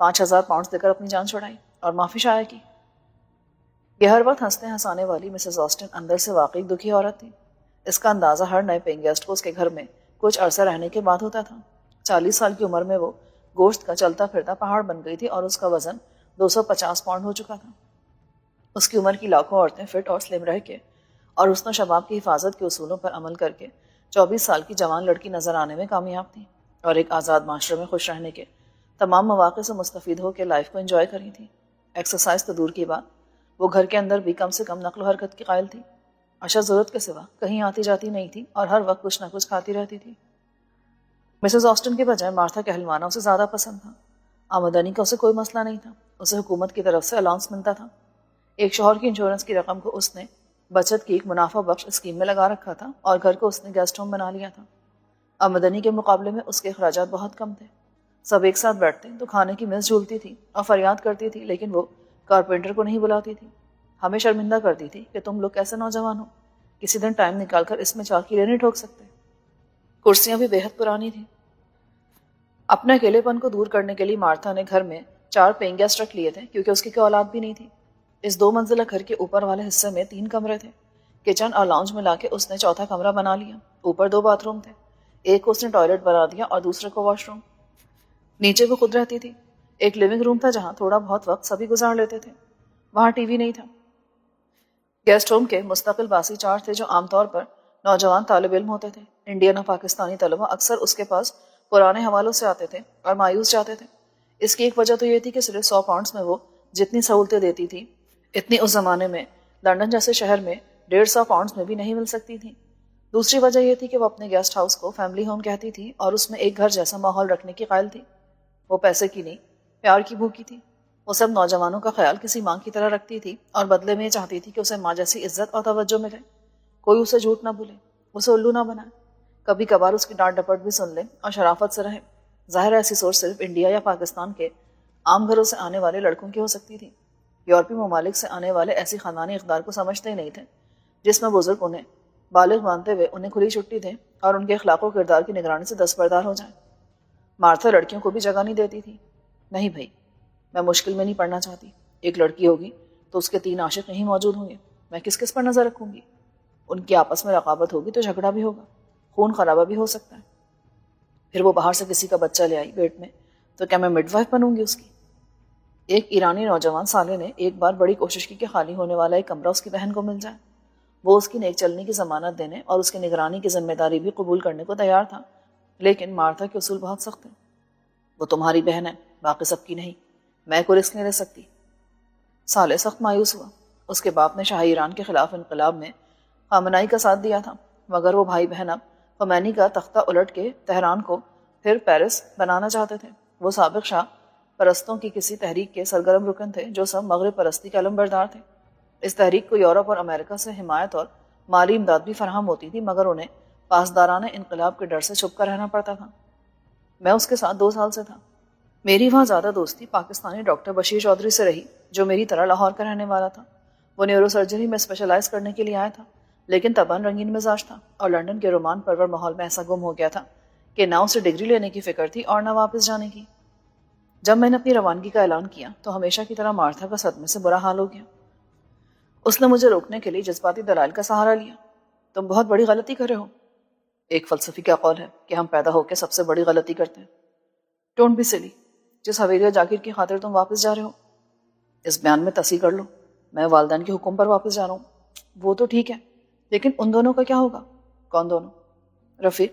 5,000 pound دے کر اپنی جان چھڑائی اور معافی شائع کی۔ یہ ہر وقت ہنستے ہنسانے والی مسز آسٹن اندر سے واقعی دکھی عورت تھی۔ اس کا اندازہ ہر نئے پینگ گیسٹ کو اس کے گھر میں کچھ عرصہ رہنے کے بعد ہوتا تھا۔ 40 سال کی عمر میں وہ گوشت کا چلتا پھرتا پہاڑ بن گئی تھی اور اس کا وزن 250 پاؤنڈ ہو چکا تھا۔ اس کی عمر کی لاکھوں عورتیں فٹ اور سلم رہ کے اور حسن و شباب کی حفاظت کے اصولوں پر عمل کر کے 24 سال کی جوان لڑکی نظر آنے میں کامیاب تھیں اور ایک آزاد معاشرے میں خوش رہنے کے تمام مواقع سے مستفید ہو کے لائف کو انجوائے کری تھی۔ ایکسرسائز تو دور کی بات، وہ گھر کے اندر بھی کم سے کم نقل و حرکت کی قائل تھی۔ اشد ضرورت کے سوا کہیں آتی جاتی نہیں تھی اور ہر وقت کچھ نہ کچھ کھاتی رہتی تھی۔ مسز آسٹن کے بجائے مارتھا کہلوانا اسے زیادہ پسند تھا۔ آمدنی کا اسے کوئی مسئلہ نہیں تھا، اسے حکومت کی طرف سے الاؤنس ملتا تھا۔ ایک شوہر کی انشورنس کی رقم کو اس نے بچت کی ایک منافع بخش اسکیم میں لگا رکھا تھا اور گھر کو اس نے گیسٹ ہوم بنا لیا تھا۔ آمدنی کے مقابلے میں اس کے اخراجات بہت کم تھے۔ سب ایک ساتھ بیٹھتے تو کھانے کی میز جھولتی تھی اور فریاد کرتی تھی، لیکن وہ کارپینٹر کو نہیں بلاتی تھی۔ ہمیں شرمندہ کرتی تھی کہ تم لوگ کیسے نوجوان ہو، کسی دن ٹائم نکال کر اس میں 4 کیلے نہیں ٹھوک سکتے۔ کرسیاں بھی بے حد پرانی تھیں۔ اپنے اکیلے پن کو دور کرنے کے لیے مارتھا نے گھر میں 4 پینگ گیسٹ رکھ لیے تھے، کیونکہ اس کی کوئی اولاد بھی نہیں تھی۔ اس 2 منزلہ گھر کے اوپر والے حصے میں 3 کمرے تھے۔ کچن اور لاؤنج ملا کے اس نے 4تھا کمرہ بنا لیا۔ اوپر 2 باتھ روم تھے، ایک کو اس نے ٹوائلٹ بنا دیا اور دوسرے کو واش روم۔ نیچے وہ خود رہتی تھی۔ ایک لیونگ روم تھا جہاں تھوڑا بہت وقت سبھی گزار لیتے تھے۔ وہاں ٹی وی نہیں تھا۔ گیسٹ ہوم کے مستقل باسی 4 تھے جو عام طور پر نوجوان طالب علم ہوتے تھے۔ انڈین اور پاکستانی طلبہ اکثر اس کے پاس پرانے حوالوں سے آتے تھے اور مایوس جاتے تھے۔ اس کی ایک وجہ تو یہ تھی کہ صرف 100 پاؤنڈز میں وہ جتنی سہولتیں دیتی تھی اتنی اس زمانے میں لندن جیسے شہر میں 150 پاؤنڈز میں بھی نہیں مل سکتی تھی۔ دوسری وجہ یہ تھی کہ وہ اپنے گیسٹ ہاؤس کو فیملی ہوم کہتی تھی اور اس میں ایک گھر جیسا ماحول رکھنے کی قائل تھی۔ وہ پیسے کی نہیں، پیار کی بھوکی تھی۔ وہ سب نوجوانوں کا خیال کسی ماں کی طرح رکھتی تھی اور بدلے میں یہ چاہتی تھی کہ اسے ماں جیسی عزت اور توجہ ملے، کوئی اسے جھوٹ نہ بھولے، اسے الو نہ بنائے، کبھی کبھار اس کی ڈانٹ ڈپٹ بھی سن لے اور شرافت سے رہے۔ ظاہر ہے ایسی سوچ صرف انڈیا یا پاکستان کے عام گھروں سے آنے والے لڑکوں کی ہو سکتی تھی۔ یورپی ممالک سے آنے والے ایسی خاندانی اقدار کو سمجھتے ہی نہیں تھے جس میں بزرگ انہیں بالغ مانتے ہوئے انہیں کھلی چھٹی دیں اور ان کے اخلاق و کردار کی نگرانی سے دستبردار ہو جائیں۔ مارتھا لڑکیوں کو بھی جگہ نہیں دیتی تھی۔ نہیں بھائی، میں مشکل میں نہیں پڑنا چاہتی۔ ایک لڑکی ہوگی تو اس کے 3 عاشق نہیں موجود ہوں گے، میں کس کس پر نظر رکھوں گی؟ ان کی آپس میں رقابت ہوگی تو جھگڑا بھی ہوگا، خون خرابہ بھی ہو سکتا ہے۔ پھر وہ باہر سے کسی کا بچہ لے آئی پیٹ میں تو کیا میں مڈ وائف بنوں گی اس کی؟ ایک ایرانی نوجوان سالے نے ایک بار بڑی کوشش کی کہ خالی ہونے والا ایک کمرہ اس کی بہن کو مل جائے۔ وہ اس کی نیک چلنے کی ضمانت دینے اور اس کی نگرانی کی ذمہ داری بھی قبول کرنے کو تیار تھا، لیکن مارتھا کے اصول بہت سخت ہیں۔ وہ تمہاری بہن ہے، باقی سب کی نہیں، میں کوئی رسک نہیں لے سکتی۔ سالے سخت مایوس ہوا۔ اس کے باپ نے شاہی ایران کے خلاف انقلاب میں خامنائی کا ساتھ دیا تھا، مگر وہ بھائی بہن اب خمینی کا تختہ الٹ کے تہران کو پھر پیرس بنانا چاہتے تھے۔ وہ سابق شاہ پرستوں کی کسی تحریک کے سرگرم رکن تھے جو سب مغرب پرستی کے علم بردار تھے۔ اس تحریک کو یورپ اور امریکہ سے حمایت اور مالی امداد بھی فراہم ہوتی تھی، مگر انہیں پاسدارانہ انقلاب کے ڈر سے چھپ کر رہنا پڑتا تھا۔ میں اس کے ساتھ 2 سال سے تھا۔ میری وہاں زیادہ دوستی پاکستانی ڈاکٹر بشیر چودھری سے رہی جو میری طرح لاہور کا رہنے والا تھا۔ وہ نیورو سرجری میں اسپیشلائز کرنے کے لیے آیا تھا، لیکن تباً رنگین مزاج تھا اور لندن کے رومان پرور ماحول میں ایسا گم ہو گیا تھا کہ نہ اسے ڈگری لینے کی فکر تھی اور نہ واپس جانے کی۔ جب میں نے اپنی روانگی کا اعلان کیا تو ہمیشہ کی طرح مارتھا کا صدمے سے برا حال ہو گیا۔ اس نے مجھے روکنے کے لیے جذباتی دلائل کا سہارا لیا۔ تم بہت بڑی غلطی کر رہے ہو۔ ایک فلسفی کا قول ہے کہ ہم پیدا ہو کے سب سے بڑی غلطی کرتے ہیں۔ ڈونٹ بی سلی۔ جس حویلی جاگیر کی خاطر تم واپس جا رہے ہو، اس بیان میں تصحیح کر لو، میں والدین کے حکم پر واپس جا رہا ہوں۔ وہ تو ٹھیک ہے، لیکن ان دونوں کا کیا ہوگا؟ کون دونوں؟ رفیق،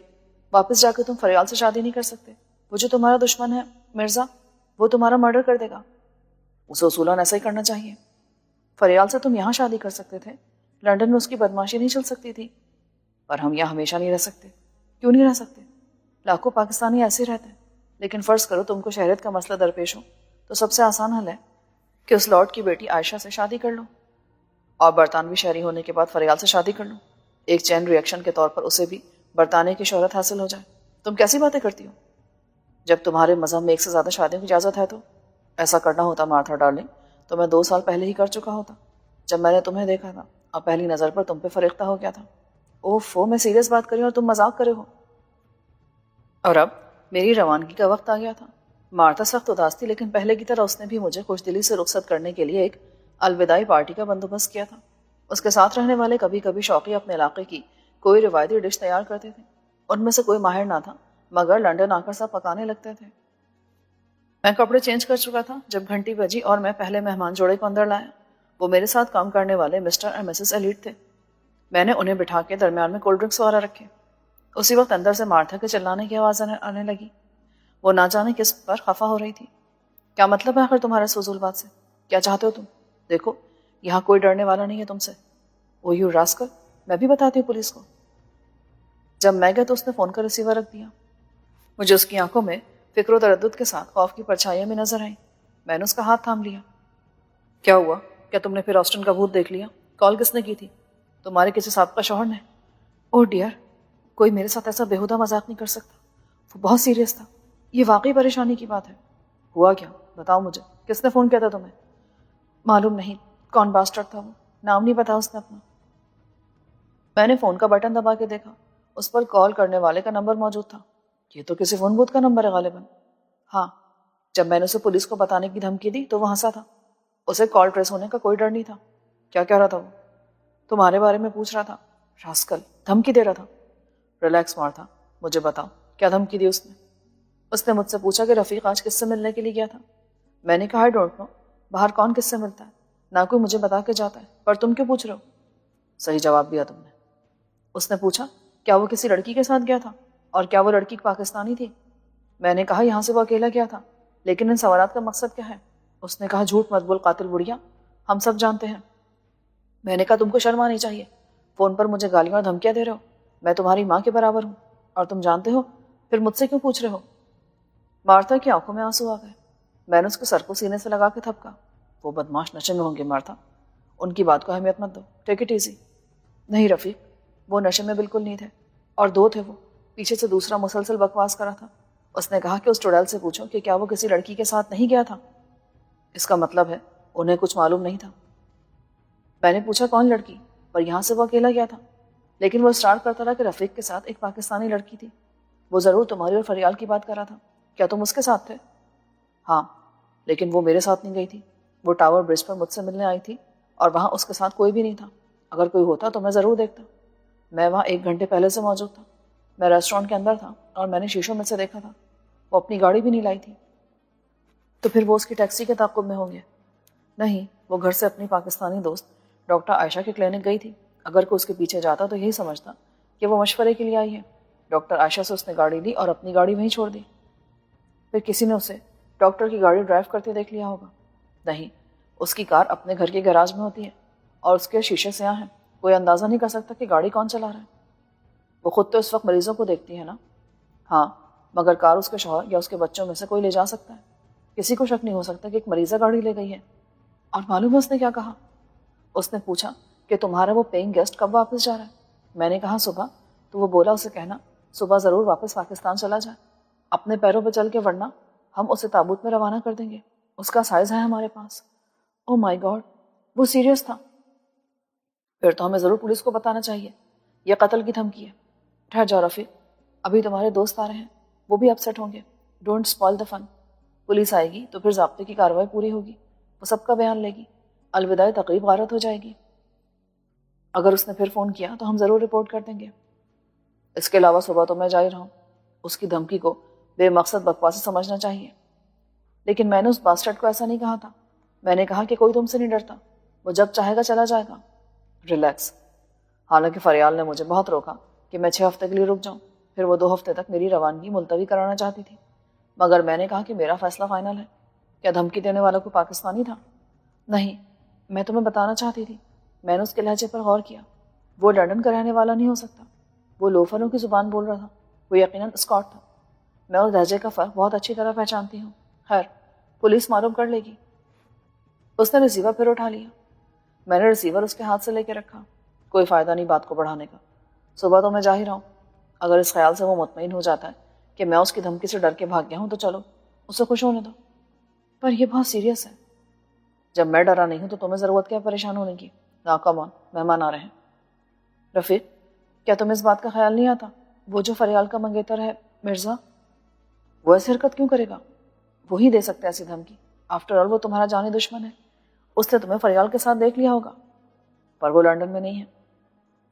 واپس جا کے تم فریال سے شادی نہیں کر سکتے۔ وہ جو تمہارا دشمن ہے مرزا، وہ تمہارا مرڈر کر دے گا۔ اسے اصولاً ایسا ہی کرنا چاہیے۔ فریال سے تم یہاں شادی کر سکتے تھے، لندن میں اس کی بدماشی نہیں چل سکتی تھی، پر ہم یہاں ہمیشہ نہیں رہ سکتے۔ کیوں نہیں رہ سکتے؟ لاکھوں پاکستانی ایسے رہتے ہیں، لیکن فرض کرو تم کو شہریت کا مسئلہ درپیش ہو تو سب سے آسان حل ہے کہ اس لارڈ کی بیٹی عائشہ سے شادی کر لو اور برطانوی شہری ہونے کے بعد فریال سے شادی کر لو۔ ایک چین ریئیکشن کے طور پر اسے بھی برطانیہ کی شہرت حاصل ہو جائے۔ تم کیسی باتیں کرتی ہو؟ جب تمہارے مذہب میں 1 سے زیادہ شادیوں کی اجازت ہے تو ایسا کرنا ہوتا مارتھا ڈارلنگ تو میں 2 سال پہلے ہی کر چکا ہوتا، جب میں نے تمہیں دیکھا تھا اور پہلی نظر پر تم پہ فریختہ ہو گیا تھا۔ اوفو، میں سیریس بات کر رہی ہوں اور تم مذاق کرے ہو۔ اور اب میری روانگی کا وقت آ گیا تھا۔ مارتا سخت اداس تھی، لیکن پہلے کی طرح اس نے بھی مجھے خوش دلی سے رخصت کرنے کے لیے ایک الوداعی پارٹی کا بندوبست کیا تھا۔ اس کے ساتھ رہنے والے کبھی کبھی شوقی اپنے علاقے کی کوئی روایتی ڈش تیار کرتے تھے۔ ان میں سے کوئی ماہر نہ تھا، مگر لنڈن آ کر سب پکانے لگتے تھے۔ میں کپڑے چینج کر چکا تھا جب گھنٹی بجی اور میں پہلے مہمان جوڑے کو اندر لایا۔ وہ میرے ساتھ کام کرنے والے مسٹر اور مسز ایلیٹ تھے۔ میں نے انہیں بٹھا کے درمیان میں کولڈ ڈرنکس وغیرہ رکھے۔ اسی وقت اندر سے مارتھا کے چلانے کی آواز آنے لگی۔ وہ نہ جانے کس پر خفا ہو رہی تھی۔ کیا مطلب ہے آخر تمہارے اس فضول بات سے؟ کیا چاہتے ہو تم؟ دیکھو، یہاں کوئی ڈرنے والا نہیں ہے تم سے۔ وہ یو راسکل، میں بھی بتاتی ہوں پولیس کو۔ جب میں گیا تو اس نے فون کا ریسیور رکھ دیا۔ مجھے اس کی آنکھوں میں فکر و تردد کے ساتھ خوف کی پرچھائیاں میں نظر آئیں۔ میں نے اس کا ہاتھ تھام لیا۔ کیا ہوا؟ کیا تم نے پھر آسٹن کا بھوت دیکھ لیا؟ کال کس نے کی تھی؟ تمہارے کسی سابقہ شوہر نے؟ اوہ ڈیئر، کوئی میرے ساتھ ایسا بےہودہ مذاق نہیں کر سکتا۔ وہ بہت سیریس تھا۔ یہ واقعی پریشانی کی بات ہے۔ ہوا کیا؟ بتاؤ مجھے، کس نے فون کیا تھا تمہیں؟ معلوم نہیں کون باسٹرڈ تھا، وہ نام نہیں بتا اس نے اپنا۔ میں نے فون کا بٹن دبا کے دیکھا، اس پر کال کرنے والے کا نمبر موجود تھا۔ یہ تو کسی فون بوتھ کا نمبر ہے غالباً۔ ہاں، جب میں نے اسے پولیس کو بتانے کی دھمکی دی تو وہ ہنسا تھا۔ اسے کال ٹریس ہونے کا کوئی ڈر نہیں تھا۔ کیا کہہ رہا تھا وہ؟ تمہارے بارے میں پوچھ رہا تھا۔ راسکل، دھمکی دے رہا تھا۔ ریلیکس مارتھا، مجھے بتاؤ کیا دھمکی دی اس نے؟ اس نے مجھ سے پوچھا کہ رفیق آج کس سے ملنے کے لیے گیا تھا۔ میں نے کہا آئی ڈونٹ نو، باہر کون کس سے ملتا ہے، نہ کوئی مجھے بتا کے جاتا ہے، پر تم کیوں پوچھ رہے ہو؟ صحیح جواب دیا تم نے۔ اس نے پوچھا کیا وہ کسی لڑکی کے ساتھ گیا تھا، اور کیا وہ لڑکی پاکستانی تھی؟ میں نے کہا یہاں سے وہ اکیلا گیا تھا، لیکن ان سوالات کا مقصد کیا ہے؟ اس نے کہا جھوٹ مت بول قاتل بڑھیا، ہم سب جانتے ہیں۔ میں نے کہا تم کو شرم آنی چاہیے، فون پر مجھے گالیاں اور دھمکیاں دے رہے ہو، میں تمہاری ماں کے برابر ہوں، اور تم جانتے ہو، پھر مجھ سے کیوں پوچھ رہے ہو؟ مارتھا کی آنکھوں میں آنسو آ گئے۔ میں نے اس کے سر کو سینے سے لگا کے تھپکا۔ وہ بدماش نشے میں ہوں گے مارتھا، ان کی بات کو اہمیت مت دو، ٹیک اٹ ایزی۔ نہیں رفیق، وہ نشے میں بالکل نہیں تھے، اور دو تھے وہ۔ پیچھے سے دوسرا مسلسل بکواس کرا تھا۔ اس نے کہا کہ اس ٹوڈیل سے پوچھو کہ کیا وہ کسی لڑکی کے ساتھ نہیں گیا تھا۔ اس کا مطلب ہے انہیں کچھ معلوم نہیں تھا۔ میں نے پوچھا کون لڑکی، پر یہاں سے وہ اکیلا گیا تھا، لیکن وہ اسٹارٹ کرتا رہا کہ رفیق کے ساتھ ایک پاکستانی لڑکی تھی۔ وہ ضرور تمہاری اور فریال کی بات کر رہا تھا۔ کیا تم اس کے ساتھ تھے؟ ہاں، لیکن وہ میرے ساتھ نہیں گئی تھی۔ وہ ٹاور برج پر مجھ سے ملنے آئی تھی، اور وہاں اس کے ساتھ کوئی بھی نہیں تھا۔ اگر کوئی ہوتا تو میں ضرور دیکھتا۔ میں وہاں 1 گھنٹے پہلے سے موجود تھا۔ میں ریسٹورانٹ کے اندر تھا، اور میں نے شیشوں میں سے دیکھا تھا۔ وہ اپنی گاڑی بھی نہیں لائی تھی۔ تو پھر وہ اس کی ٹیکسی کے تعاقب میں ہوں گے؟ نہیں، وہ گھر سے اپنی پاکستانی دوست ڈاکٹر عائشہ کے کلینک گئی تھی۔ اگر کوئی اس کے پیچھے جاتا تو یہی سمجھتا کہ وہ مشورے کے لیے آئی ہے۔ ڈاکٹر عائشہ سے اس نے گاڑی لی اور اپنی گاڑی وہیں چھوڑ دی۔ پھر کسی نے اسے ڈاکٹر کی گاڑی ڈرائیو کرتے دیکھ لیا ہوگا۔ نہیں، اس کی کار اپنے گھر کے گیراج میں ہوتی ہے، اور اس کے شیشے سیاہ ہیں۔ کوئی اندازہ نہیں کر سکتا کہ گاڑی کون چلا رہا ہے۔ وہ خود تو اس وقت مریضوں کو دیکھتی ہے نا؟ ہاں، مگر کار اس کے شوہر یا اس کے بچوں میں سے کوئی لے جا سکتا ہے۔ کسی کو شک نہیں ہو سکتا کہ ایک مریضہ گاڑی لے گئی ہے۔ اور معلوم ہے اس نے کیا کہا؟ اس نے پوچھا کہ تمہارا وہ پیئنگ گیسٹ کب واپس جا رہا ہے؟ میں نے کہا صبح۔ تو وہ بولا اسے کہنا صبح ضرور واپس پاکستان چلا جائے، اپنے پیروں پہ چل کے، ورنہ ہم اسے تابوت میں روانہ کر دیں گے۔ اس کا سائز ہے ہمارے پاس۔ او مائی گاڈ، وہ سیریس تھا؟ پھر تو ہمیں ضرور پولیس کو بتانا چاہیے۔ یہ قتل کی دھمکی ہے۔ ٹھہر جاؤ رفیق، ابھی تمہارے دوست آ رہے ہیں، وہ بھی اپسیٹ ہوں گے۔ Don't spoil the fun. Police آئے گی تو پھر ضابطے کی کارروائی پوری ہوگی، وہ سب کا بیان لے گی، الوداعی تقریب غارت ہو جائے گی۔ اگر اس نے پھر فون کیا تو ہم ضرور رپورٹ کر دیں گے۔ اس کے علاوہ صبح تو میں جا ہی رہا ہوں۔ اس کی دھمکی کو بے مقصد بکواس سمجھنا چاہیے۔ لیکن میں نے اس باسٹرڈ کو ایسا نہیں کہا تھا۔ میں نے کہا کہ کوئی تم سے نہیں ڈرتا، وہ جب چاہے گا چلا جائے گا۔ ریلیکس۔ حالانکہ فریال نے مجھے بہت روکا کہ میں 6 ہفتے کے لیے رک جاؤں، پھر وہ 2 ہفتے تک میری روانگی ملتوی کرانا چاہتی تھی، مگر میں نے کہا کہ میرا فیصلہ فائنل ہے۔ کیا دھمکی دینے والا کوئی پاکستانی تھا؟ نہیں، میں تمہیں بتانا چاہتی تھی۔ میں نے اس کے لہجے پر غور کیا۔ وہ لندن کا رہنے والا نہیں ہو سکتا۔ وہ لوفروں کی زبان بول رہا تھا۔ وہ یقیناً اسکاٹ تھا۔ میں اس لہجے کا فرق بہت اچھی طرح پہچانتی ہوں۔ خیر، پولیس معلوم کر لے گی۔ اس نے ریسیور پھر اٹھا لیا۔ میں نے ریسیور اس کے ہاتھ سے لے کے رکھا۔ کوئی فائدہ نہیں بات کو بڑھانے کا۔ صبح تو میں جا ہی رہا ہوں۔ اگر اس خیال سے وہ مطمئن ہو جاتا ہے کہ میں اس کی دھمکی سے ڈر کے بھاگ گیا ہوں تو چلو، اسے خوش ہونے دو۔ پر یہ بہت سیریس ہے۔ جب میں ڈرا نہیں ہوں تو تمہیں ضرورت کیا پریشان ہونے کی؟ نا کم آن، مہمان آ رہے ہیں۔ رفیق، کیا تمہیں اس بات کا خیال نہیں آتا وہ جو فریال کا منگیتر ہے مرزا، وہ ایسی حرکت کیوں کرے گا؟ وہی دے سکتے ایسی دھمکی. آفٹر آل وہ تمہارا جانی دشمن ہے. اس نے تمہیں فریال کے ساتھ دیکھ لیا ہوگا. پر وہ لندن میں نہیں ہے.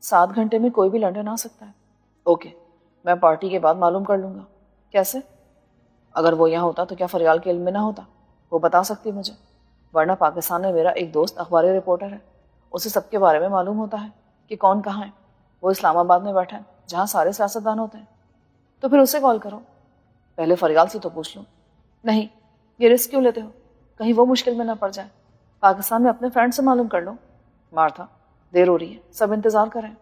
7 گھنٹے میں کوئی بھی لندن آ سکتا ہے. اوکے, میں پارٹی کے بعد معلوم کر لوں گا. کیسے؟ اگر وہ یہاں ہوتا تو کیا فریال کے علم میں نہ ہوتا؟ وہ بتا سکتی مجھے. ورنہ پاکستان میں میرا ایک دوست اخباری رپورٹر ہے, اسے سب کے بارے میں معلوم ہوتا ہے کہ کون کہاں ہے. وہ اسلام آباد میں بیٹھا ہے جہاں سارے سیاستدان ہوتے ہیں. تو پھر اسے کال کرو. پہلے فریال سے تو پوچھ لوں. نہیں, یہ رسک کیوں لیتے ہو؟ کہیں وہ مشکل میں نہ پڑ جائے. پاکستان میں اپنے فرینڈ سے معلوم کر لو. مارتھا, دیر ہو رہی ہے, سب انتظار کریں.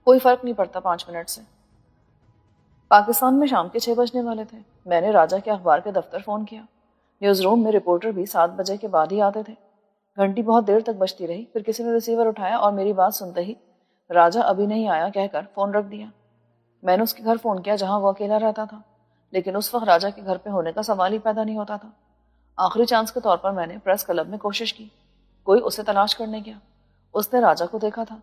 کوئی فرق نہیں پڑتا 5 منٹ سے. پاکستان میں شام کے 6 بجنے والے تھے. میں نے راجہ کے اخبار کے دفتر فون کیا. نیوز روم میں رپورٹر بھی 7 بجے کے بعد ہی آتے تھے. گھنٹی بہت دیر تک بجتی رہی. پھر کسی نے ریسیور اٹھایا اور میری بات سنتے ہی راجہ ابھی نہیں آیا کہہ کر فون رکھ دیا. میں نے اس کے گھر فون کیا جہاں وہ اکیلا رہتا تھا, لیکن اس وقت راجہ کے گھر پہ ہونے کا سوال ہی پیدا نہیں ہوتا تھا. آخری چانس کے طور پر میں نے پریس کلب میں کوشش کی, کوئی اسے تلاش کرنے گیا. اس نے راجہ کو دیکھا تھا.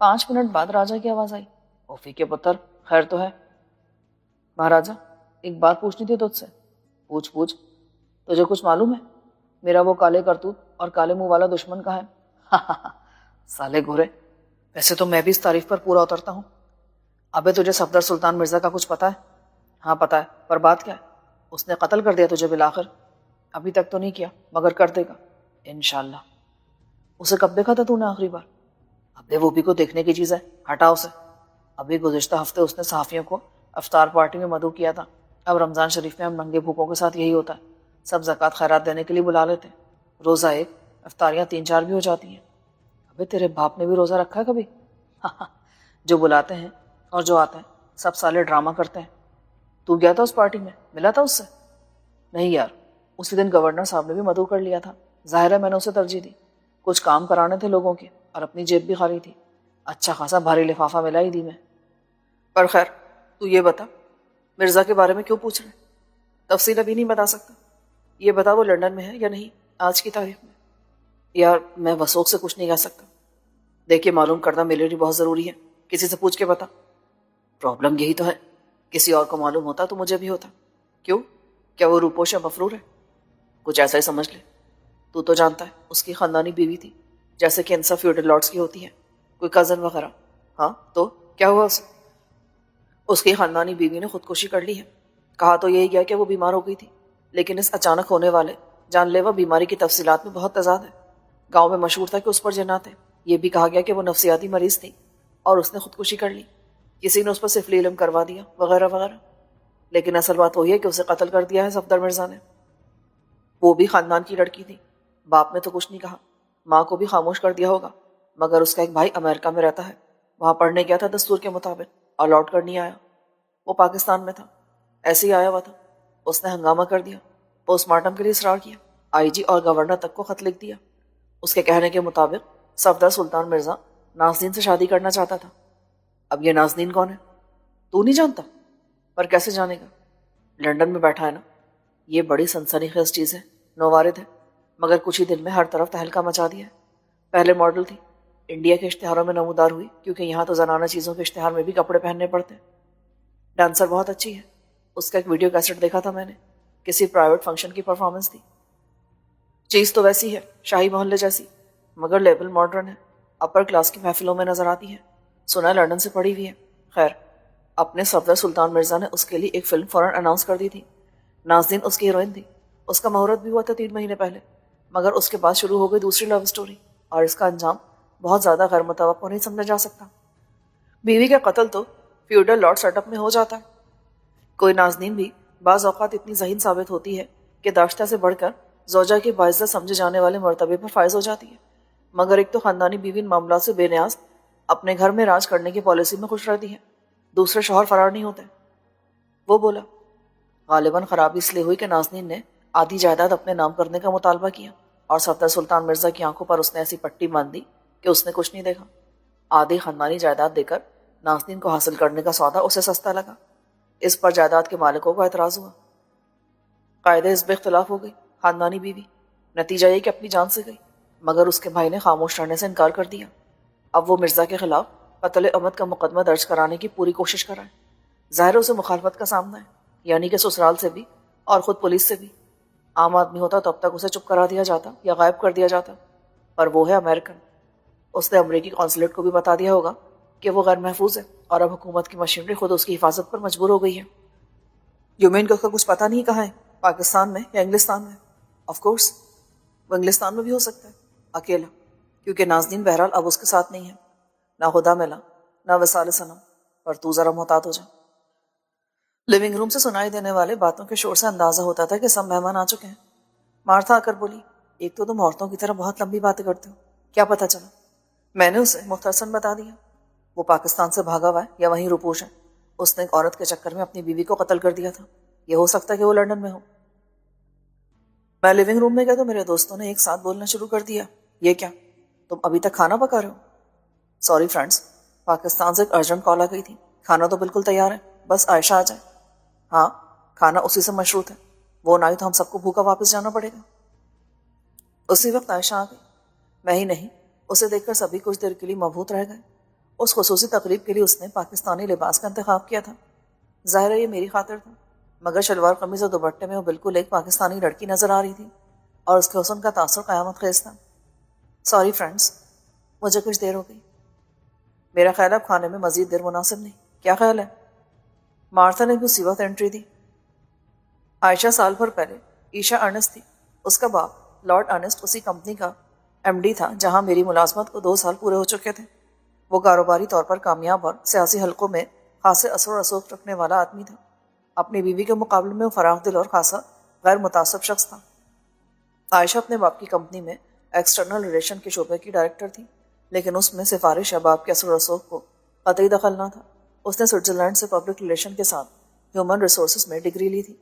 5 منٹ بعد راجہ کی آواز آئی, اوفی کے پتر, خیر تو ہے؟ مہاراجہ, ایک بات پوچھنی تھی تجھ سے. پوچھ. تجھے کچھ معلوم ہے میرا وہ کالے کرتوت اور کالے منہ والا دشمن کا ہے؟ سالے گھورے, ویسے تو میں بھی اس تعریف پر پورا اترتا ہوں. ابے تجھے صفدر سلطان مرزا کا کچھ پتا ہے؟ ہاں پتا ہے, پر بات کیا ہے؟ اس نے قتل کر دیا تجھے بالآخر؟ ابھی تک تو نہیں کیا, مگر کر دے گا انشاءاللہ. اسے کب دیکھا تھا تو نے آخری بار؟ ابے وہ بھی کو دیکھنے کی چیز ہے, ہٹا اسے. ابھی گزشتہ ہفتے اس نے صحافیوں کو افطار پارٹی میں مدعو کیا تھا. اب رمضان شریف میں ہم ننگے بھوکوں کے ساتھ یہی ہوتا ہے, سب زکوٰۃ خیرات دینے کے لیے بلا لیتے ہیں. روزہ ایک, افطاریاں 3-4 بھی ہو جاتی ہیں. ابے تیرے باپ نے بھی روزہ رکھا ہے کبھی؟ جو بلاتے ہیں اور جو آتے ہیں سب سالے ڈرامہ کرتے ہیں. تو گیا تھا اس پارٹی میں, ملا تھا اس سے؟ نہیں یار, اسی دن گورنر صاحب نے بھی مدعو کر لیا تھا. ظاہر ہے میں نے اسے ترجیح دی. کچھ کام کرانے تھے لوگوں کے اور اپنی جیب بھی خالی تھی. اچھا خاصا بھاری لفافہ ملا ہی دی میں. پر خیر, تو یہ بتا مرزا کے بارے میں کیوں پوچھ رہے؟ تفصیل ابھی نہیں بتا سکتا. یہ بتا وہ لندن میں ہے یا نہیں آج کی تاریخ میں؟ یار میں وثوق سے کچھ نہیں کہہ سکتا. دیکھیے معلوم کرنا میرے لیے بہت ضروری ہے, کسی سے پوچھ کے بتا. پرابلم یہی تو ہے, کسی اور کو معلوم ہوتا تو مجھے بھی ہوتا. کیوں, کیا وہ روپوش یا مفرور ہے؟ کچھ ایسا ہی سمجھ لے. تو جانتا ہے اس کی خاندانی بیوی تھی, جیسے کہ انسا فیوڈل لارڈز کی ہوتی ہے, کوئی کزن وغیرہ. ہاں تو کیا ہوا اسے؟ اس کی خاندانی بیوی نے خودکشی کر لی ہے. کہا تو یہی گیا کہ وہ بیمار ہو گئی تھی, لیکن اس اچانک ہونے والے جان لیوا بیماری کی تفصیلات میں بہت تضاد ہے. گاؤں میں مشہور تھا کہ اس پر جنات ہے. یہ بھی کہا گیا کہ وہ نفسیاتی مریض تھی اور اس نے خودکشی کر لی. کسی نے اس پر سفلی علم کروا دیا وغیرہ وغیرہ. لیکن اصل بات وہی ہے کہ اسے قتل کر دیا ہے صفدر مرزا نے. وہ بھی خاندان کی لڑکی تھی. باپ نے تو کچھ نہیں کہا, ماں کو بھی خاموش کر دیا ہوگا, مگر اس کا ایک بھائی امریکہ میں رہتا ہے, وہاں پڑھنے گیا تھا دستور کے مطابق اور لوٹ کر نہیں آیا. وہ پاکستان میں تھا, ایسے ہی آیا ہوا تھا. اس نے ہنگامہ کر دیا, پوسٹ مارٹم کے لیے اصرار کیا, آئی جی اور گورنر تک کو خط لکھ دیا. اس کے کہنے کے مطابق صفدر سلطان مرزا نازنین سے شادی کرنا چاہتا تھا. اب یہ نازنین کون ہے تو نہیں جانتا؟ پر کیسے جانے گا, لندن میں بیٹھا ہے نا. یہ بڑی سنسنی خیز چیز ہے, نووارد ہے, مگر کچھ ہی دن میں ہر طرف تہلکہ مچا دیا ہے. پہلے ماڈل تھی, انڈیا کے اشتہاروں میں نمودار ہوئی, کیونکہ یہاں تو زنانہ چیزوں کے اشتہار میں بھی کپڑے پہننے پڑتے ہیں. ڈانسر بہت اچھی ہے, اس کا ایک ویڈیو کیسٹ دیکھا تھا میں نے, کسی پرائیویٹ فنکشن کی پرفارمنس تھی. چیز تو ویسی ہے, شاہی محلے جیسی, مگر لیبل ماڈرن ہے, اپر کلاس کی محفلوں میں نظر آتی ہے. سنا ہے لندن سے پڑھی ہوئی ہے. خیر, اپنے صفدر سلطان مرزا نے اس کے لیے ایک فلم فوراً اناؤنس کر دی تھی. نازنین اس کی ہیروئن تھی. اس کا مہورت بھی ہوا تھا 3 مہینے پہلے, مگر اس کے بعد شروع ہو گئی دوسری لو سٹوری, اور اس کا انجام بہت زیادہ غیر متوقع نہیں سمجھا جا سکتا. بیوی کا قتل تو فیوڈل لارڈ سیٹ اپ میں ہو جاتا ہے. کوئی نازنین بھی بعض اوقات اتنی ذہین ثابت ہوتی ہے کہ داشتہ سے بڑھ کر زوجہ کے باعزت سمجھے جانے والے مرتبے پر فائز ہو جاتی ہے. مگر ایک تو خاندانی بیوی ان معاملات سے بے نیاز اپنے گھر میں راج کرنے کی پالیسی میں خوش رہتی ہے, دوسرے شوہر فرار نہیں ہوتے. وہ بولا, غالباً خرابی اس لیے ہوئی کہ نازنین نے آدھی جائیداد اپنے نام کرنے کا مطالبہ کیا, اور صفدر سلطان مرزا کی آنکھوں پر اس نے ایسی پٹی باندھ دی کہ اس نے کچھ نہیں دیکھا. آدھی خاندانی جائیداد دے کر نازنین کو حاصل کرنے کا سودا اسے سستا لگا. اس پر جائیداد کے مالکوں کو اعتراض ہوا. قاعدہ حزب اختلاف ہو گئی. خاندانی بیوی, نتیجہ یہ کہ اپنی جان سے گئی, مگر اس کے بھائی نے خاموش رہنے سے انکار کر دیا. اب وہ مرزا کے خلاف قتل عمد کا مقدمہ درج کرانے کی پوری کوشش کر رہا ہے. ظاہر اسے مخالفت کا سامنا ہے, یعنی کہ سسرال سے بھی اور خود پولیس سے بھی. عام آدمی ہوتا تو اب تک اسے چپ کرا دیا جاتا یا غائب کر دیا جاتا، پر وہ ہے امریکن. اس نے امریکی قونصلیٹ کو بھی بتا دیا ہوگا کہ وہ غیر محفوظ ہے، اور اب حکومت کی مشینری خود اس کی حفاظت پر مجبور ہو گئی ہے. یو مین کہ اس کا کچھ پتہ نہیں کہاں ہے، پاکستان میں یا انگلستان میں؟ آف کورس وہ انگلستان میں بھی ہو سکتا ہے، اکیلا، کیونکہ نازنین بہرحال اب اس کے ساتھ نہیں ہے. نہ خدا ملا نہ وصال صنم. پر تو ذرا محتاط ہو جا. لیونگ روم سے سنائی دینے والے باتوں کے شور سے اندازہ ہوتا تھا کہ سب مہمان آ چکے ہیں. مارتھا آ کر بولی، ایک تو تم عورتوں کی طرح بہت لمبی باتیں کرتے ہو. کیا پتہ چلا؟ میں نے اسے مختصراً بتا دیا. وہ پاکستان سے بھاگا ہوا ہے یا وہیں روپوش ہے. اس نے ایک عورت کے چکر میں اپنی بیوی کو قتل کر دیا تھا. یہ ہو سکتا ہے کہ وہ لندن میں ہو. میں لیونگ روم میں گیا تو میرے دوستوں نے ایک ساتھ بولنا شروع کر دیا. یہ کیا، تم ابھی تک کھانا پکا رہے ہو؟ سوری فرینڈز، پاکستان سے ایک ارجنٹ کال آ گئی تھی. کھانا تو بالکل تیار ہے، بس عائشہ آ جائے. ہاں، کھانا اسی سے مشروط ہے. وہ نہ آئی تو ہم سب کو بھوکا واپس جانا پڑے گا. اسی وقت عائشہ آ گئی. میں ہی نہیں، اسے دیکھ کر سبھی کچھ دیر کے لیے مبہوت رہ گئے. اس خصوصی تقریب کے لیے اس نے پاکستانی لباس کا انتخاب کیا تھا. ظاہر ہے یہ میری خاطر تھا، مگر شلوار قمیض اور دوپٹے میں وہ بالکل ایک پاکستانی لڑکی نظر آ رہی تھی، اور اس کے حسن کا تاثر قیامت خیز تھا. سوری فرینڈز، مجھے کچھ دیر ہو گئی. میرا خیال ہے اب کھانے میں مزید دیر مناسب نہیں. کیا خیال ہے؟ مارتھا نے بھی اسی وقت انٹری دی. عائشہ سال بھر پہلے عیشا ارنسٹ تھی. اس کا باپ لارڈ ارنسٹ اسی کمپنی کا MD تھا جہاں میری ملازمت کو 2 سال پورے ہو چکے تھے. وہ کاروباری طور پر کامیاب اور سیاسی حلقوں میں خاصے اثر و رسوخ رکھنے والا آدمی تھا. اپنی بیوی کے مقابلے میں وہ فراخ دل اور خاصا غیر متعصب شخص تھا. عائشہ اپنے باپ کی کمپنی میں ایکسٹرنل ریلیشن کے شعبے کی ڈائریکٹر تھی، لیکن اس میں سفارش یا باپ کے اثر و رسوخ کو قطعی دخل نہ تھا. اس نے سوئٹزرلینڈ سے پبلک ریلیشن کے ساتھ ہیومن ریسورسز میں ڈگری لی تھی.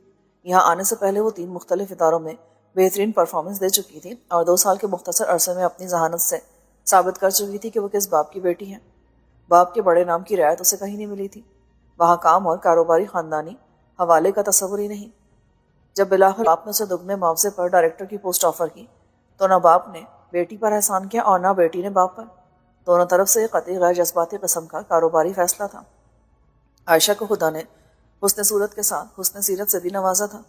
یہاں آنے سے پہلے وہ 3 مختلف اداروں میں بہترین پرفارمنس دے چکی تھی، اور 2 سال کے مختصر عرصے میں اپنی ذہانت سے ثابت کر چکی تھی کہ وہ کس باپ کی بیٹی ہے. باپ کے بڑے نام کی رعایت اسے کہیں نہیں ملی تھی. وہاں کام اور کاروباری خاندانی حوالے کا تصور ہی نہیں. جب بالآخر باپ نے اسے دگنے معاوضے پر ڈائریکٹر کی پوسٹ آفر کی تو نہ باپ نے بیٹی پر احسان کیا اور نہ بیٹی نے باپ پر. دونوں طرف سے ایک قطعی غیر جذباتی قسم کا کاروباری فیصلہ تھا. عائشہ کو خدا نے حسن صورت کے ساتھ حسن سیرت سے بھی نوازا تھا.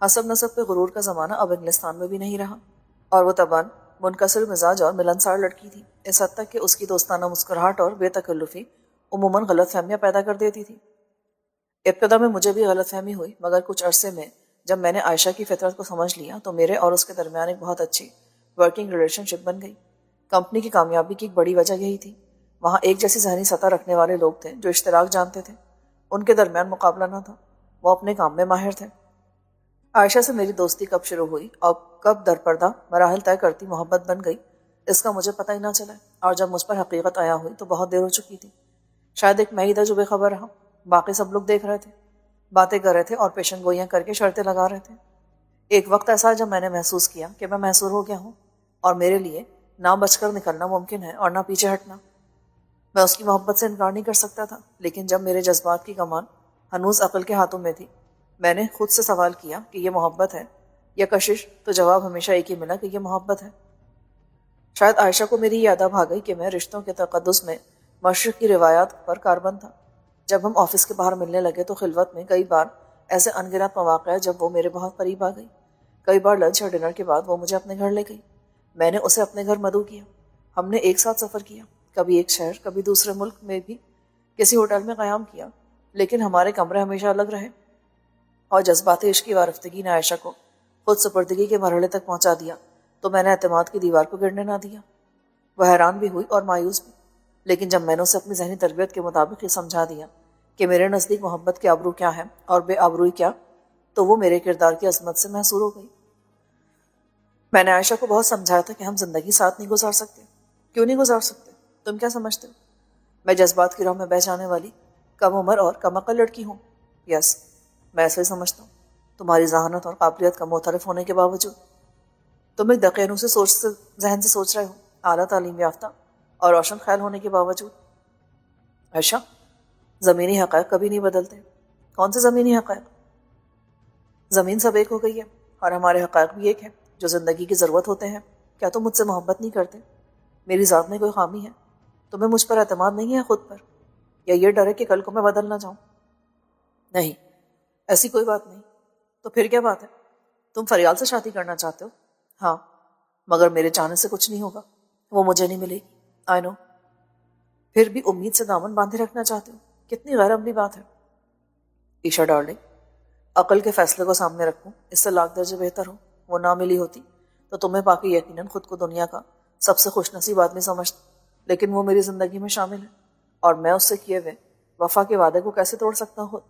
حسب نسب پہ غرور کا زمانہ اب انگلستان میں بھی نہیں رہا، اور وہ طبعاً منکسر مزاج اور ملنسار لڑکی تھی، اس حد تک کہ اس کی دوستانہ مسکراہٹ اور بے تکلفی عموماً غلط فہمیاں پیدا کر دیتی تھی. ابتدا میں مجھے بھی غلط فہمی ہوئی، مگر کچھ عرصے میں جب میں نے عائشہ کی فطرت کو سمجھ لیا تو میرے اور اس کے درمیان ایک بہت اچھی ورکنگ ریلیشن شپ بن گئی. کمپنی کی کامیابی کی ایک بڑی وجہ یہی تھی. وہاں ایک جیسی ذہنی سطح رکھنے والے لوگ تھے جو اشتراک جانتے تھے. ان کے درمیان مقابلہ نہ تھا، وہ اپنے کام میں ماہر تھے. عائشہ سے میری دوستی کب شروع ہوئی اور کب در پردہ مراحل طے کرتی محبت بن گئی، اس کا مجھے پتہ ہی نہ چلا، اور جب مجھ پر حقیقت آیا ہوئی تو بہت دیر ہو چکی تھی. شاید ایک میں ہی تھا جو بے خبر رہا. باقی سب لوگ دیکھ رہے تھے، باتیں کر رہے تھے اور پیشن گوئیاں کر کے شرطیں لگا رہے تھے. ایک وقت ایسا جب میں نے محسوس کیا کہ میں محصور ہو گیا ہوں، اور میرے لیے نہ بچ کر نکلنا ممکن ہے اور نہ پیچھے ہٹنا. میں اس کی محبت سے انکار نہیں کر سکتا تھا، لیکن جب میرے جذبات کی کمان ہنوز عقل کے ہاتھوں میں تھی، میں نے خود سے سوال کیا کہ یہ محبت ہے یا کشش، تو جواب ہمیشہ ایک ہی ملا کہ یہ محبت ہے. شاید عائشہ کو میری یاد آ گئی کہ میں رشتوں کے تقدس میں مشرق کی روایات پر کاربند تھا. جب ہم آفس کے باہر ملنے لگے تو خلوت میں کئی بار ایسے انگنت مواقع جب وہ میرے بہت قریب آ گئی. کئی بار لنچ اور ڈنر کے بعد وہ مجھے اپنے گھر لے گئی. میں نے اسے اپنے گھر مدعو کیا. ہم نے ایک ساتھ سفر کیا، کبھی ایک شہر، کبھی دوسرے ملک میں بھی کسی ہوٹل میں قیام کیا، لیکن ہمارے کمرے ہمیشہ الگ رہے. اور جذبات عشق کی وارفتگی نے عائشہ کو خود سپردگی کے مرحلے تک پہنچا دیا تو میں نے اعتماد کی دیوار کو گرنے نہ دیا. وہ حیران بھی ہوئی اور مایوس بھی، لیکن جب میں نے اسے اپنی ذہنی تربیت کے مطابق یہ سمجھا دیا کہ میرے نزدیک محبت کے آبرو کیا ہے اور بے آبروئی کیا، تو وہ میرے کردار کی عظمت سے محصور ہو گئی. میں نے عائشہ کو بہت سمجھایا تھا کہ ہم زندگی ساتھ نہیں گزار سکتے. کیوں نہیں گزار سکتے؟ تم کیا سمجھتے ہو؟ میں جذبات کی راہ میں بہ جانے والی کم عمر اور کم عقل لڑکی ہوں؟ یس، میں ایسا ہی سمجھتا ہوں. تمہاری ذہانت اور قابلیت کا مختلف ہونے کے باوجود تم ایک دقیانو سے ذہن سے سوچ رہے ہو، اعلیٰ تعلیم یافتہ اور روشن خیال ہونے کے باوجود. عائشہ، زمینی حقائق کبھی نہیں بدلتے. کون سے زمینی حقائق؟ زمین سب ایک ہو گئی ہے، اور ہمارے حقائق بھی ایک ہیں جو زندگی کی ضرورت ہوتے ہیں. کیا تم مجھ سے محبت نہیں کرتے؟ میری ذات میں کوئی خامی ہے؟ تمہیں مجھ پر اعتماد نہیں ہے خود پر، یا یہ ڈر ہے کہ کل کو میں بدل نہ جاؤں؟ نہیں، ایسی کوئی بات نہیں. تو پھر کیا بات ہے؟ تم فریال سے شادی کرنا چاہتے ہو؟ ہاں، مگر میرے چاہنے سے کچھ نہیں ہوگا، وہ مجھے نہیں ملے گی۔ آئی نو۔ پھر بھی امید سے دامن باندھے رکھنا چاہتے ہو؟ کتنی غیر عملی بات ہے۔ ایشا ڈارلنگ، عقل کے فیصلے کو سامنے رکھوں اس سے لاکھ درجے بہتر ہو وہ نہ ملی ہوتی تو تمہیں پا کے یقیناً خود کو دنیا کا سب سے خوش نصیب آدمی سمجھتا، لیکن وہ میری زندگی میں شامل ہے اور میں اس سے کیے ہوئے وفا کے وعدے کو کیسے توڑ سکتا ہوں،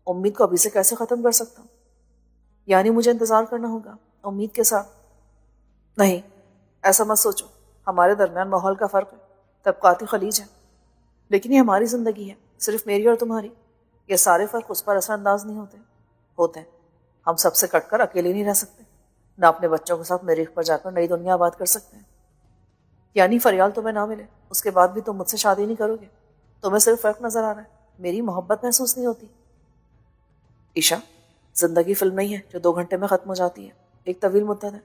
امید کو ابھی سے کیسے ختم کر سکتا ہوں؟ یعنی مجھے انتظار کرنا ہوگا امید کے ساتھ؟ نہیں، ایسا مت سوچو، ہمارے درمیان ماحول کا فرق ہے، طبقاتی خلیج ہے، لیکن یہ ہماری زندگی ہے، صرف میری اور تمہاری۔ یہ سارے فرق اس پر اثر انداز نہیں ہوتے ہیں۔ ہم سب سے کٹ کر اکیلے نہیں رہ سکتے، نہ اپنے بچوں کے ساتھ مریخ پر جا کر نئی دنیا آباد کر سکتے ہیں۔ یعنی فریال تمہیں نہ ملے اس کے بعد بھی تم مجھ سے شادی نہیں کرو گے؟ تمہیں صرف فرق نظر آ رہا ہے، میری محبت محسوس نہیں ہوتی؟ ایشا، زندگی فلم نہیں ہے جو 2 گھنٹے میں ختم ہو جاتی ہے، ایک طویل مدت ہے۔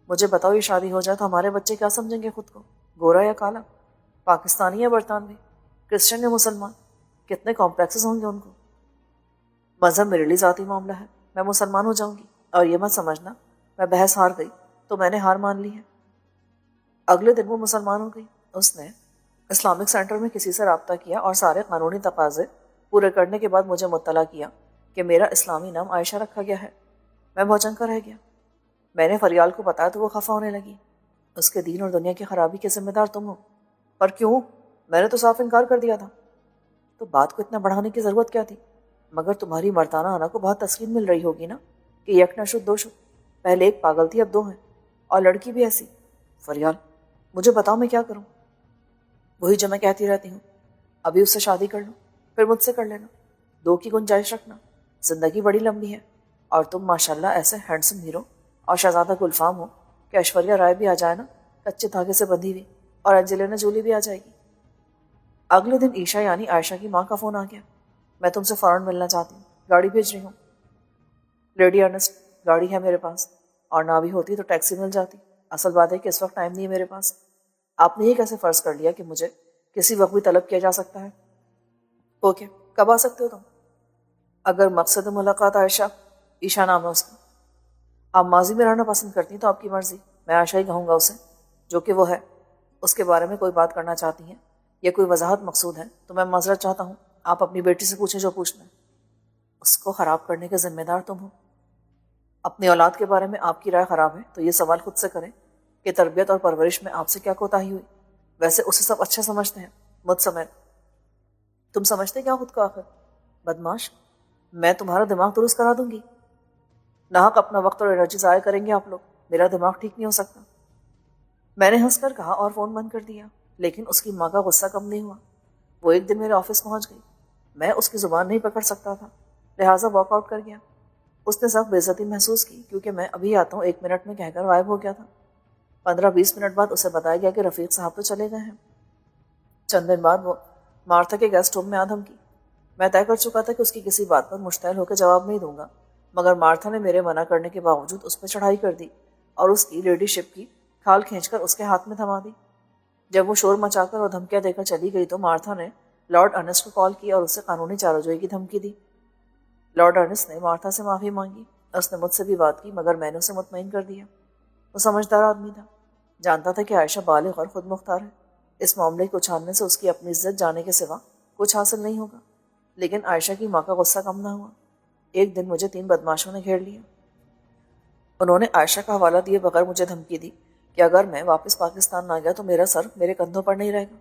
مجھے بتاؤ، یہ شادی ہو جائے تو ہمارے بچے کیا سمجھیں گے خود کو؟ گورا یا کالا؟ پاکستانی یا برطانوی؟ کرسچن یا مسلمان؟ کتنے کمپلیکسز ہوں گے ان کو؟ مذہب میرے لیے ذاتی معاملہ ہے، میں مسلمان ہو جاؤں گی، اور یہ مت سمجھنا میں بحث ہار گئی تو میں نے ہار مان لی ہے۔ اگلے دن وہ مسلمان ہو گئی۔ اس نے اسلامک سینٹر میں کسی سے رابطہ کیا اور سارے قانونی تقاضے پورے کرنے کے بعد مجھے مطلع کیا کہ میرا اسلامی نام عائشہ رکھا گیا ہے۔ میں بھوچنکا رہ گیا۔ میں نے فریال کو بتایا تو وہ خفا ہونے لگی۔ اس کے دین اور دنیا کی خرابی کے ذمہ دار تم ہو۔ پر کیوں؟ میں نے تو صاف انکار کر دیا تھا۔ تو بات کو اتنا بڑھانے کی ضرورت کیا تھی؟ مگر تمہاری مردانہ آنا کو بہت تسکین مل رہی ہوگی نا کہ یک نہ شد دو شد، پہلے ایک پاگل تھی اب 2 ہیں، اور لڑکی بھی ایسی۔ فریال، مجھے بتاؤ میں کیا کروں؟ وہی جو میں کہتی رہتی ہوں، ابھی اس سے شادی کر لو، پھر مجھ سے کر لینا، 2 کی گنجائش رکھنا، زندگی بڑی لمبی ہے، اور تم ماشاءاللہ ایسے ہینڈسم ہیرو اور شہزادہ گلفام ہو کہ ایشوریا رائے بھی آ جائے نا کچے دھاگے سے بندھی ہوئی، اور اینجلینا جولی بھی آ جائے گی۔ اگلے دن ایشا یعنی عائشہ کی ماں کا فون آ گیا۔ میں تم سے فوراً ملنا چاہتی ہوں، گاڑی بھیج رہی ہوں۔ لیڈی ارنسٹ، گاڑی ہے میرے پاس، اور نہ بھی ہوتی تو ٹیکسی مل جاتی، اصل بات ہے کہ اس وقت ٹائم نہیں ہے میرے پاس۔ آپ نے یہ کیسے فرض کر لیا کہ مجھے کسی وقت بھی طلب کیا جا سکتا ہے؟ اوکے، کب آ سکتے ہو تم؟ اگر مقصد ملاقات عائشہ، ایشا نام ہے اس کا، آپ ماضی میں رہنا پسند کرتی ہیں تو آپ کی مرضی، میں عائشہ ہی کہوں گا اسے، جو کہ وہ ہے۔ اس کے بارے میں کوئی بات کرنا چاہتی ہیں یا کوئی وضاحت مقصود ہے تو میں معذرت چاہتا ہوں، آپ اپنی بیٹی سے پوچھیں جو پوچھنا ہے۔ اس کو خراب کرنے کے ذمہ دار تم ہو۔ اپنی اولاد کے بارے میں آپ کی رائے خراب ہے تو یہ سوال خود سے کریں کہ تربیت اور پرورش میں آپ سے کیا کوتاہی ہوئی؟ ویسے اسے سب اچھا سمجھتے ہیں، مجھ سمیت۔ تم سمجھتے کیا خود کو آخر؟ بدماش، میں تمہارا دماغ درست کرا دوں گی۔ ناحق اپنا وقت اور انرجی ضائع کریں گے آپ لوگ، میرا دماغ ٹھیک نہیں ہو سکتا۔ میں نے ہنس کر کہا اور فون بند کر دیا، لیکن اس کی ماں کا غصہ کم نہیں ہوا۔ وہ ایک دن میرے آفس پہنچ گئی، میں اس کی زبان نہیں پکڑ سکتا تھا، لہٰذا واک آؤٹ کر گیا۔ اس نے سخت بے عزتی محسوس کی کیونکہ میں ابھی آتا ہوں 1 منٹ میں کہہ کر غائب ہو گیا تھا۔ 15-20 منٹ بعد اسے بتایا گیا کہ رفیق صاحب تو چلے گئے ہیں۔ چند دن بعد وہ مارتھا کے گیسٹ روم میں آدم کی۔ میں طے کر چکا تھا کہ اس کی کسی بات پر مشتعل ہو کے جواب نہیں دوں گا، مگر مارتھا نے میرے منع کرنے کے باوجود اس پہ چڑھائی کر دی اور اس کی لیڈی شپ کی کھال کھینچ کر اس کے ہاتھ میں تھما دی۔ جب وہ شور مچا کر اور دھمکیاں دے کر چلی گئی تو مارتھا نے لارڈ ارنسٹ کو کال کی اور اسے قانونی چارجوئی کی دھمکی دی۔ لارڈ ارنسٹ نے مارتھا سے معافی مانگی، اس نے مجھ سے بھی بات کی، مگر میں نے اسے مطمئن کر دیا۔ وہ سمجھدار آدمی تھا، جانتا تھا کہ عائشہ بالغ اور خود مختار ہے، اس معاملے کو اچھالنے سے اس کی اپنی عزت جانے کے سوا کچھ حاصل نہیں ہوگا۔ لیکن عائشہ کی ماں کا غصہ کم نہ ہوا۔ ایک دن مجھے 3 بدماشوں نے گھیر لیا۔ انہوں نے عائشہ کا حوالہ دیے بغیر مجھے دھمکی دی کہ اگر میں واپس پاکستان نہ گیا تو میرا سر میرے کندھوں پر نہیں رہے گا۔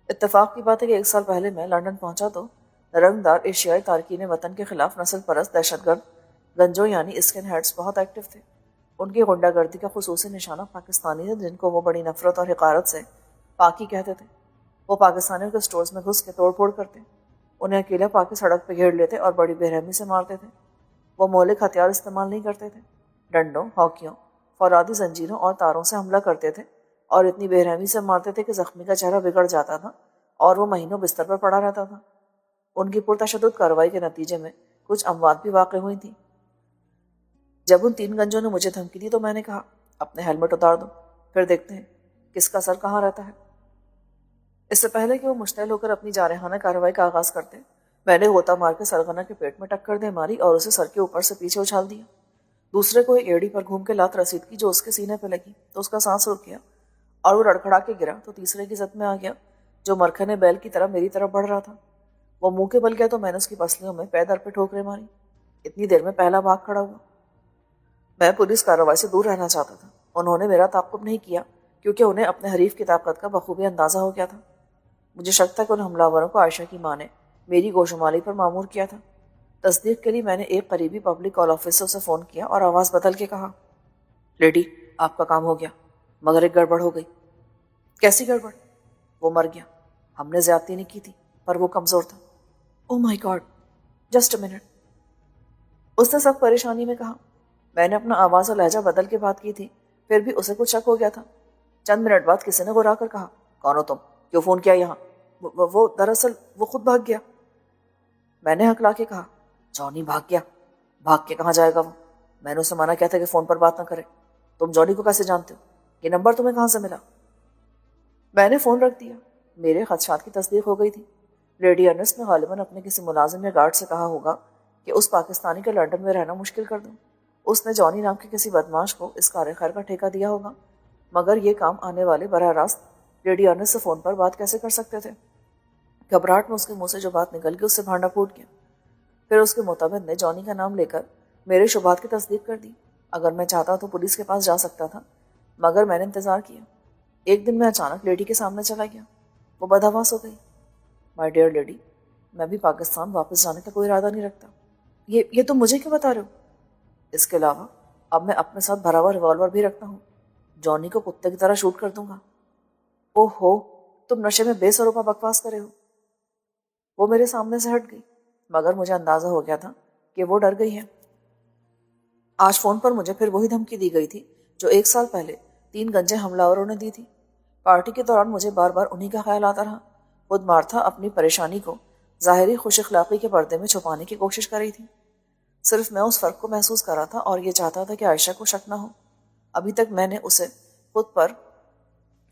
اتفاق کی بات ہے کہ 1 سال پہلے میں لندن پہنچا تو رنگدار ایشیائی تارکین وطن کے خلاف نسل پرست دہشت گرد گنجوں یعنی اسکن ہیڈز بہت ایکٹیو تھے۔ ان کی غنڈہ گردی کا خصوصی نشانہ پاکستانی تھے جن کو وہ بڑی نفرت اور حقارت سے پاکی کہتے تھے۔ وہ پاکستانیوں کے سٹورز میں گھس کے توڑ پھوڑ کرتے، انہیں اکیلا پاکی سڑک پہ گھیر لیتے اور بڑی بے رحمی سے مارتے تھے۔ وہ مہلک ہتھیار استعمال نہیں کرتے تھے، ڈنڈوں، ہاکیوں، فولادی زنجیروں اور تاروں سے حملہ کرتے تھے اور اتنی بے رحمی سے مارتے تھے کہ زخمی کا چہرہ بگڑ جاتا تھا اور وہ مہینوں بستر پر پڑا رہتا تھا۔ ان کی پرتشدد کارروائی کے نتیجے میں کچھ اموات بھی واقع ہوئی تھیں۔ جب ان 3 گنجوں نے مجھے دھمکی دی تو میں نے کہا اپنے ہیلمٹ اتار دو، پھر دیکھتے ہیں کس کا سر کہاں رہتا ہے۔ اس سے پہلے کہ وہ مشتعل ہو کر اپنی جارحانہ کارروائی کا آغاز کرتے، میں نے غوطہ مار کے سرغنہ کے پیٹ میں ٹکر دے ماری اور اسے سر کے اوپر سے پیچھے اچھال دیا۔ دوسرے کو ایک ایڑی پر گھوم کے لات رسید کی جو اس کے سینے پہ لگی تو اس کا سانس رک گیا اور وہ لڑکھڑا کے گرا تو تیسرے کی زد میں آ گیا جو مرکھنے بیل کی طرح میری طرف بڑھ رہا تھا۔ وہ منہ کے بل گیا تو میں نے اس کی پسلیوں میں پے در پہ ٹھوکریں ماری۔ اتنی دیر میں پہلا بھاگ کھڑا ہوا۔ میں پولیس کارروائی سے دور رہنا چاہتا تھا۔ انہوں نے میرا تعاقب نہیں کیا کیونکہ انہیں اپنے حریف کی طاقت کا بخوبی اندازہ ہو گیا تھا۔ مجھے شک تھا کہ ان حملہ آوروں کو عائشہ کی ماں نے میری گوشمالی پر مامور کیا تھا۔ تصدیق کے لیے میں نے ایک قریبی پبلک کال آفس سے فون کیا اور آواز بدل کے کہا، لیڈی آپ کا کام ہو گیا مگر ایک گڑبڑ ہو گئی۔ کیسی گڑبڑ؟ وہ مر گیا۔ ہم نے زیادتی نہیں کی تھی پر وہ کمزور تھا۔ او مائی گاڈ، جسٹ اے منٹ، اس نے سخت پریشانی میں کہا۔ میں نے اپنا آواز اور لہجہ بدل کے بات کی تھی، پھر بھی اسے کچھ شک ہو گیا تھا۔ چند منٹ بعد کسی نے گھرا کر کہا، کون ہو تم؟ کیوں فون کیا یہاں؟ وہ دراصل وہ خود بھاگ گیا۔ میں نے ہکلا کے کہا، جانی بھاگ گیا؟ بھاگ کے کہاں جائے گا وہ؟ میں نے اسے منع کیا تھا کہ فون پر بات نہ کرے۔ تم جانی کو کیسے جانتے ہو؟ یہ نمبر تمہیں کہاں سے ملا؟ میں نے فون رکھ دیا۔ میرے خدشات کی تصدیق ہو گئی تھی۔ لیڈی ارنسٹ نے غالباً اپنے کسی ملازم یا گارڈ سے کہا ہوگا کہ اس پاکستانی کا لندن میں رہنا مشکل کر دوں۔ اس نے جانی نام کے کسی بدماش کو اس کار خیر کا ٹھیکہ دیا ہوگا، مگر یہ کام آنے والے براہ راست لیڈی ارنسٹ سے فون پر بات کیسے کر سکتے تھے؟ گھبراہٹ میں اس کے منہ سے جو بات نکل گئی اس سے بھانڈا پھوٹ گیا۔ پھر اس کے معتمد نے جانی کا نام لے کر میرے شبہات کی تصدیق کر دی۔ اگر میں چاہتا تو پولیس کے پاس جا سکتا تھا، مگر میں نے انتظار کیا۔ ایک دن میں اچانک لیڈی کے سامنے چلا گیا۔ وہ بدحواس ہو گئی۔ مائی ڈیئر لیڈی، میں بھی پاکستان واپس جانے کا کوئی ارادہ نہیں رکھتا۔ یہ تم مجھے کیوں بتا رہے ہو؟ اس کے علاوہ اب میں اپنے ساتھ بھرا ہوا ریوالور بھی رکھتا ہوں۔ جانی کو کتے کی طرح شوٹ کر دوں گا۔ اوہ ہو، تم نشے میں بے سروپا بکواس کرے ہو۔ وہ میرے سامنے سے ہٹ گئی، مگر مجھے اندازہ ہو گیا تھا کہ وہ ڈر گئی ہے۔ آج فون پر مجھے پھر وہی دھمکی دی گئی تھی جو 1 سال پہلے 3 گنجے حملہ آوروں نے دی تھی۔ پارٹی کے دوران مجھے بار بار انہی کا خیال آتا رہا۔ خود مارتھا اپنی پریشانی کو ظاہری خوش اخلاقی کے پردے میں چھپانے کی کوشش کر رہی تھی۔ صرف میں اس فرق کو محسوس کر رہا تھا اور یہ چاہتا تھا کہ عائشہ کو شک نہ ہو۔ ابھی تک میں نے اسے خود پر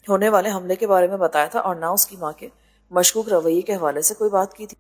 ہونے والے حملے کے بارے میں بتایا تھا اور نہ اس کی ماں کے مشکوک رویے کے حوالے سے کوئی بات کی تھی۔